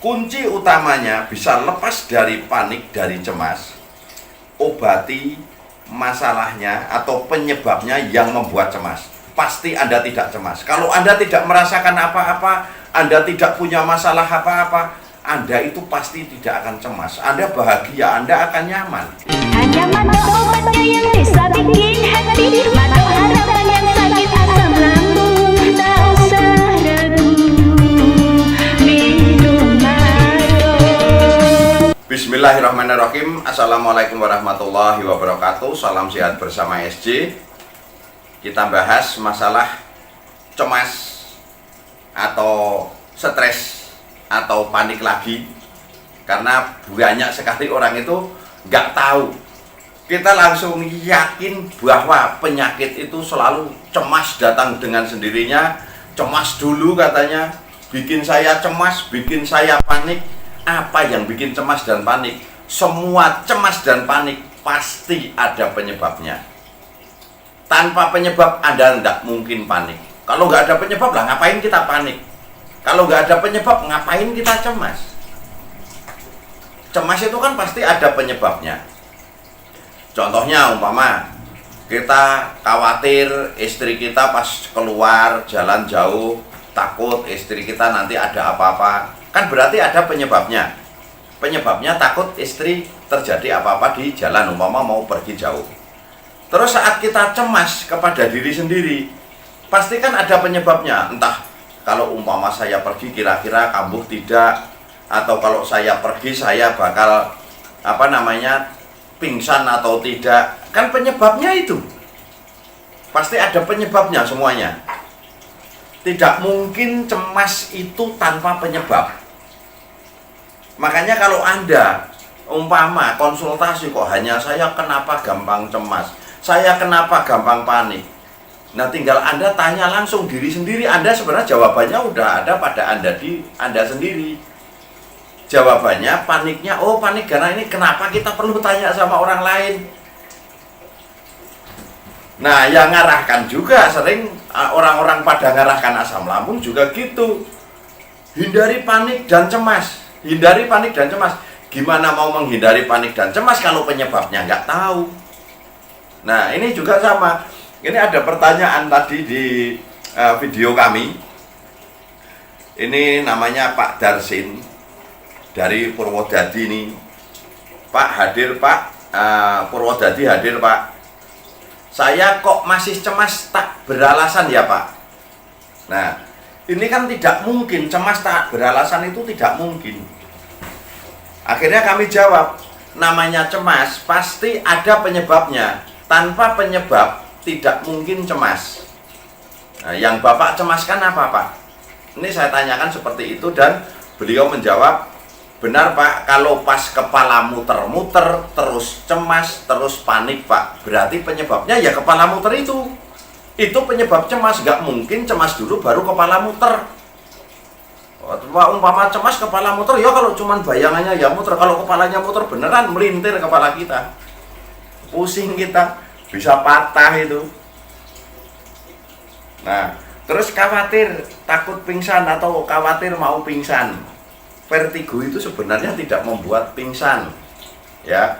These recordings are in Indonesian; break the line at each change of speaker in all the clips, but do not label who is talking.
kunci utamanya bisa lepas dari panik, dari cemas, obati masalahnya atau penyebabnya yang membuat cemas. Pasti Anda tidak cemas. Kalau Anda tidak merasakan apa-apa, Anda tidak punya masalah apa-apa, Anda itu pasti tidak akan cemas. Anda bahagia, Anda akan nyaman.
Hanya mata obatnya yang bisa bikin hati, mata harapan yang sakit asam lambung. Tak usah ragu, minum Maro.
Bismillahirrahmanirrahim. Assalamualaikum warahmatullahi wabarakatuh. Salam sehat bersama SJ. Kita bahas masalah cemas atau stres atau panik lagi, karena banyak sekali orang itu nggak tahu. Kita langsung yakin bahwa penyakit itu selalu cemas datang dengan sendirinya. Cemas dulu katanya, bikin saya cemas, bikin saya panik. Apa yang bikin cemas dan panik? Semua cemas dan panik pasti ada penyebabnya. Tanpa penyebab Anda tidak mungkin panik. Kalau nggak ada penyebab lah, ngapain kita panik? Kalau nggak ada penyebab, ngapain kita cemas? Cemas itu kan pasti ada penyebabnya. Contohnya umpama kita khawatir istri kita pas keluar jalan jauh, takut istri kita nanti ada apa-apa. Kan berarti ada penyebabnya. Penyebabnya takut istri terjadi apa-apa di jalan, umpama mau pergi jauh. Terus saat kita cemas kepada diri sendiri, pasti kan ada penyebabnya. Entah kalau umpama saya pergi kira-kira kambuh tidak, atau kalau saya pergi saya bakal pingsan atau tidak. Kan penyebabnya itu pasti ada penyebabnya semuanya. Tidak mungkin cemas itu tanpa penyebab. Makanya kalau Anda umpama konsultasi kok hanya saya kenapa gampang cemas, saya kenapa gampang panik. Nah, tinggal Anda tanya langsung diri sendiri. Anda sebenarnya jawabannya udah ada pada Anda sendiri. Jawabannya paniknya, oh panik karena ini. Kenapa kita perlu tanya sama orang lain? Nah, yang ngarahkan juga sering orang-orang pada ngarahkan asam lambung juga gitu. Hindari panik dan cemas. Hindari panik dan cemas. Gimana mau menghindari panik dan cemas kalau penyebabnya nggak tahu? Nah, ini juga sama. Ini ada pertanyaan tadi di video kami. Ini namanya Pak Darsin dari Purwodadi nih. Pak hadir Pak, Purwodadi hadir Pak. Saya kok masih cemas tak beralasan ya Pak? Nah, ini kan tidak mungkin, cemas tak beralasan itu tidak mungkin. Akhirnya kami jawab, namanya cemas pasti ada penyebabnya. Tanpa penyebab tidak mungkin cemas. Nah, yang Bapak cemaskan apa Pak? Ini saya tanyakan seperti itu dan beliau menjawab, benar Pak, kalau pas kepala muter-muter, terus cemas, terus panik Pak, berarti penyebabnya ya kepala muter itu. Itu penyebab cemas, nggak mungkin cemas dulu baru kepala muter. Pak, umpama cemas kepala muter, ya kalau cuman bayangannya ya muter. Kalau kepalanya muter beneran melintir kepala kita. Pusing kita, bisa patah itu. Nah, terus khawatir, takut pingsan atau khawatir mau pingsan. Vertigo itu sebenarnya tidak membuat pingsan, ya.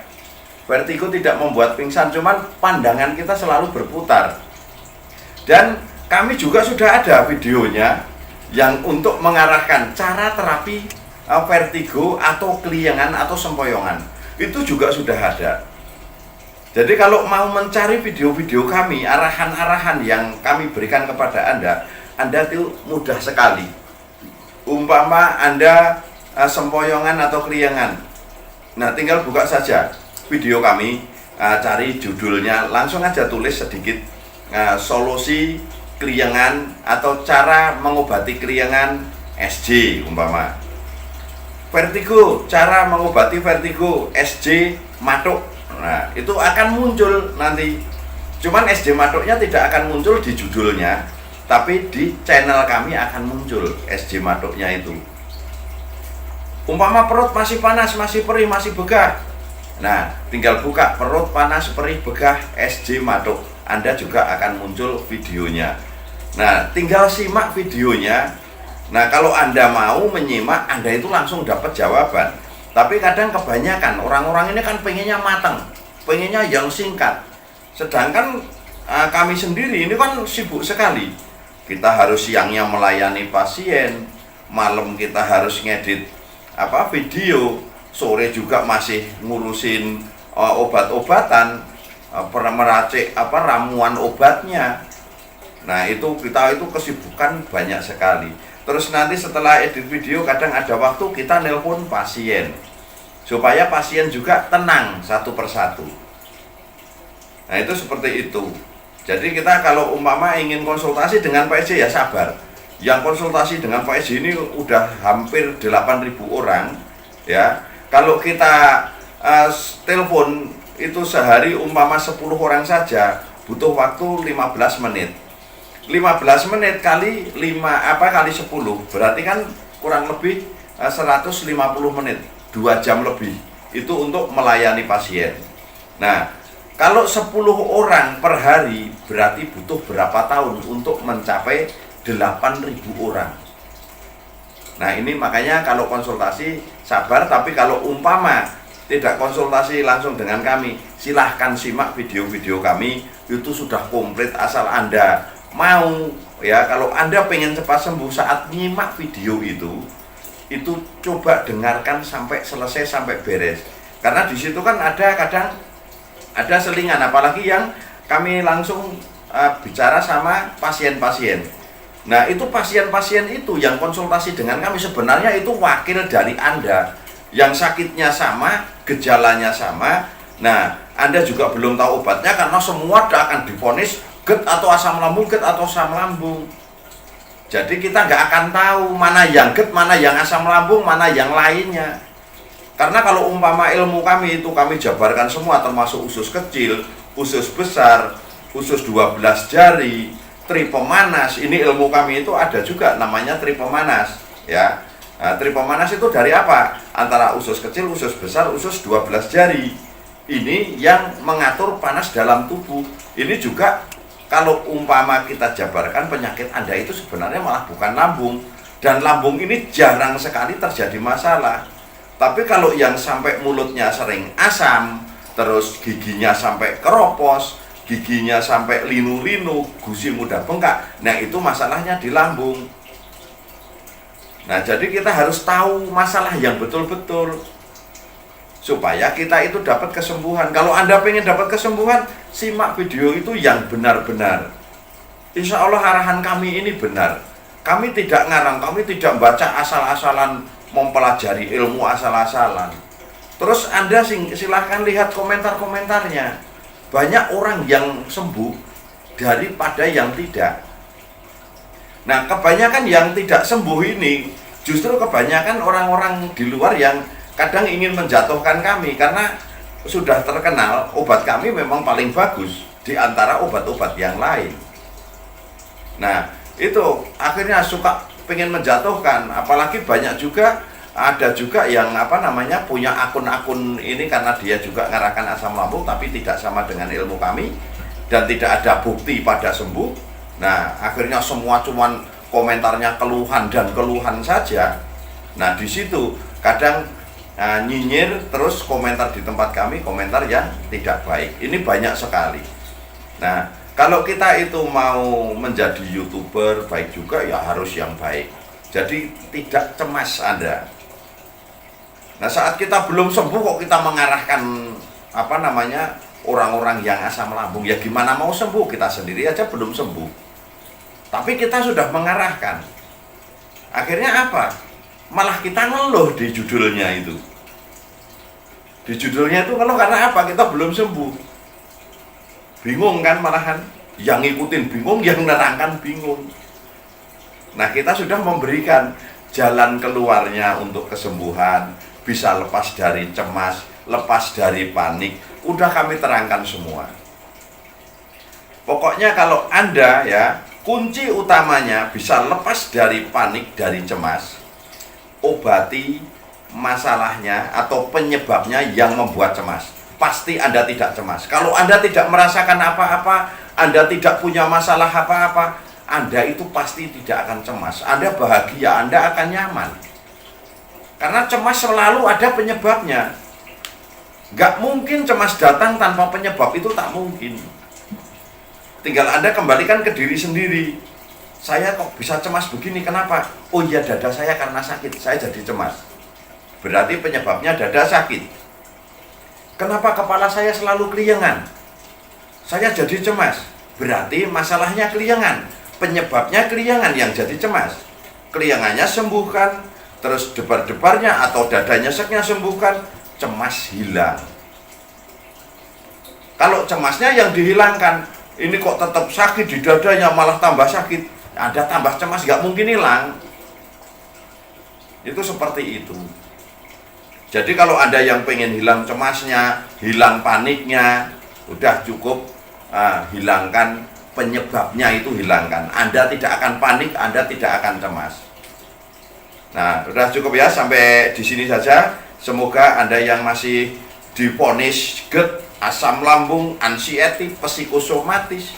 Vertigo tidak membuat pingsan, cuman pandangan kita selalu berputar. Dan kami juga sudah ada videonya yang untuk mengarahkan cara terapi vertigo atau keliengan atau sempoyongan. Itu juga sudah ada. Jadi kalau mau mencari video-video kami, arahan-arahan yang kami berikan kepada Anda itu mudah sekali. Umpama Anda sempoyongan atau keliengan, nah tinggal buka saja video kami, cari judulnya, langsung aja tulis sedikit solusi keliengan atau cara mengobati keliengan SJ umpama. Vertigo, cara mengobati vertigo SJ Matuk. Nah, itu akan muncul nanti. Cuman SJ Matuknya tidak akan muncul di judulnya, tapi di channel kami akan muncul SJ Matuknya itu. Umpama perut masih panas, masih perih, masih begah. Nah, tinggal buka perut panas, perih, begah SJ Matuk. Anda juga akan muncul videonya. Nah, tinggal simak videonya. Nah, kalau Anda mau menyimak, Anda itu langsung dapat jawaban. Tapi kadang kebanyakan orang-orang ini kan pengennya matang, pengennya yang singkat. Sedangkan kami sendiri ini kan sibuk sekali. Kita harus siangnya melayani pasien, malam kita harus ngedit video, sore juga masih ngurusin obat-obatan, meracik ramuan obatnya. Nah, kita itu kesibukan banyak sekali. Terus nanti setelah edit video kadang ada waktu kita nelpon pasien supaya pasien juga tenang satu persatu. Nah, itu seperti itu. Jadi kita kalau umpama ingin konsultasi dengan PSJ ya sabar. Yang konsultasi dengan PSJ ini udah hampir 8.000 orang ya. Kalau kita telepon itu sehari umpama 10 orang saja butuh waktu 15 menit. 15 menit kali 5 kali 10 berarti kan kurang lebih 150 menit, 2 jam lebih itu untuk melayani pasien. Nah, kalau 10 orang per hari berarti butuh berapa tahun untuk mencapai 8.000 orang. Nah, ini makanya kalau konsultasi sabar, tapi kalau umpama tidak konsultasi langsung dengan kami, silahkan simak video-video kami, itu sudah komplit asal Anda mau ya. Kalau Anda pengen cepat sembuh saat nyimak video itu coba dengarkan sampai selesai, sampai beres. Karena di situ kan kadang ada selingan, apalagi yang kami langsung bicara sama pasien-pasien. Nah, itu pasien-pasien itu yang konsultasi dengan kami sebenarnya itu wakil dari Anda yang sakitnya sama, gejalanya sama. Nah, Anda juga belum tahu obatnya karena semua akan divonis GERD atau asam lambung, GERD atau asam lambung. Jadi kita nggak akan tahu mana yang GERD, mana yang asam lambung, mana yang lainnya. Karena kalau umpama ilmu kami itu kami jabarkan semua, termasuk usus kecil, usus besar, usus 12 jari, tri pemanas. Ini ilmu kami itu ada juga namanya tri pemanas ya. Nah, tri pemanas itu dari apa? Antara usus kecil, usus besar, usus 12 jari. Ini yang mengatur panas dalam tubuh. Ini juga kalau umpama kita jabarkan penyakit Anda itu sebenarnya malah bukan lambung. Dan lambung ini jarang sekali terjadi masalah. Tapi kalau yang sampai mulutnya sering asam, terus giginya sampai keropos, giginya sampai linu-linu, gusi mudah bengkak, nah itu masalahnya di lambung. Nah, jadi kita harus tahu masalah yang betul-betul supaya kita itu dapat kesembuhan. Kalau Anda pengen dapat kesembuhan, simak video itu yang benar-benar. Insya Allah arahan kami ini benar. Kami tidak ngarang, kami tidak baca asal-asalan, mempelajari ilmu asal-asalan. Terus Anda silahkan lihat komentar-komentarnya. Banyak orang yang sembuh daripada yang tidak. Nah, kebanyakan yang tidak sembuh ini justru kebanyakan orang-orang di luar yang kadang ingin menjatuhkan kami karena sudah terkenal obat kami memang paling bagus di antara obat-obat yang lain. Nah, itu akhirnya suka pengen menjatuhkan, apalagi banyak juga ada juga yang punya akun-akun ini karena dia juga ngarahkan asam lambung tapi tidak sama dengan ilmu kami dan tidak ada bukti pada sembuh. Nah, akhirnya semua cuman komentarnya keluhan dan keluhan saja. Nah, di situ kadang nyinyir, terus komentar di tempat kami komentar yang tidak baik. Ini banyak sekali. Nah, kalau kita itu mau menjadi YouTuber baik juga ya harus yang baik. Jadi tidak cemas Anda. Nah, saat kita belum sembuh kok kita mengarahkan orang-orang yang asam lambung, ya gimana mau sembuh? Kita sendiri aja belum sembuh. Tapi kita sudah mengarahkan. Akhirnya apa? Malah kita ngeluh di judulnya itu. Di judulnya itu ngeluh karena apa? Kita belum sembuh. Bingung kan malahan. Yang ngikutin bingung, yang nerangkan bingung. Nah, kita sudah memberikan jalan keluarnya untuk kesembuhan, bisa lepas dari cemas, lepas dari panik. Udah kami terangkan semua. Pokoknya kalau Anda ya, kunci utamanya bisa lepas dari panik, dari cemas, obati masalahnya atau penyebabnya yang membuat cemas. Pasti Anda tidak cemas. Kalau Anda tidak merasakan apa-apa, Anda tidak punya masalah apa-apa, Anda itu pasti tidak akan cemas. Anda bahagia, Anda akan nyaman. Karena cemas selalu ada penyebabnya. Gak mungkin cemas datang tanpa penyebab, itu tak mungkin. Tinggal Anda kembalikan ke diri sendiri. Saya kok bisa cemas begini, kenapa? Oh iya, dada saya karena sakit, saya jadi cemas. Berarti penyebabnya dada sakit. Kenapa kepala saya selalu keliengan? Saya jadi cemas. Berarti masalahnya keliengan. Penyebabnya keliengan yang jadi cemas. Keliengannya sembuhkan, terus debar-debarnya atau dada nyeseknya sembuhkan, cemas hilang. Kalau cemasnya yang dihilangkan, ini kok tetap sakit di dadanya, malah tambah sakit, ada tambah cemas, gak mungkin hilang. Itu seperti itu. Jadi kalau Anda yang pengen hilang cemasnya, hilang paniknya, udah cukup hilangkan penyebabnya, itu hilangkan. Anda tidak akan panik, Anda tidak akan cemas. Nah, udah cukup ya, sampai di sini saja. Semoga Anda yang masih divonis GERD, asam lambung, anxiety, psikosomatis,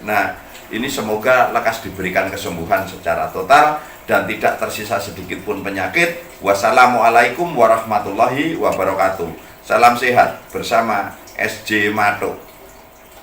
nah ini semoga lekas diberikan kesembuhan secara total dan tidak tersisa sedikit pun penyakit. Wassalamualaikum warahmatullahi wabarakatuh. Salam sehat bersama SJ Mato.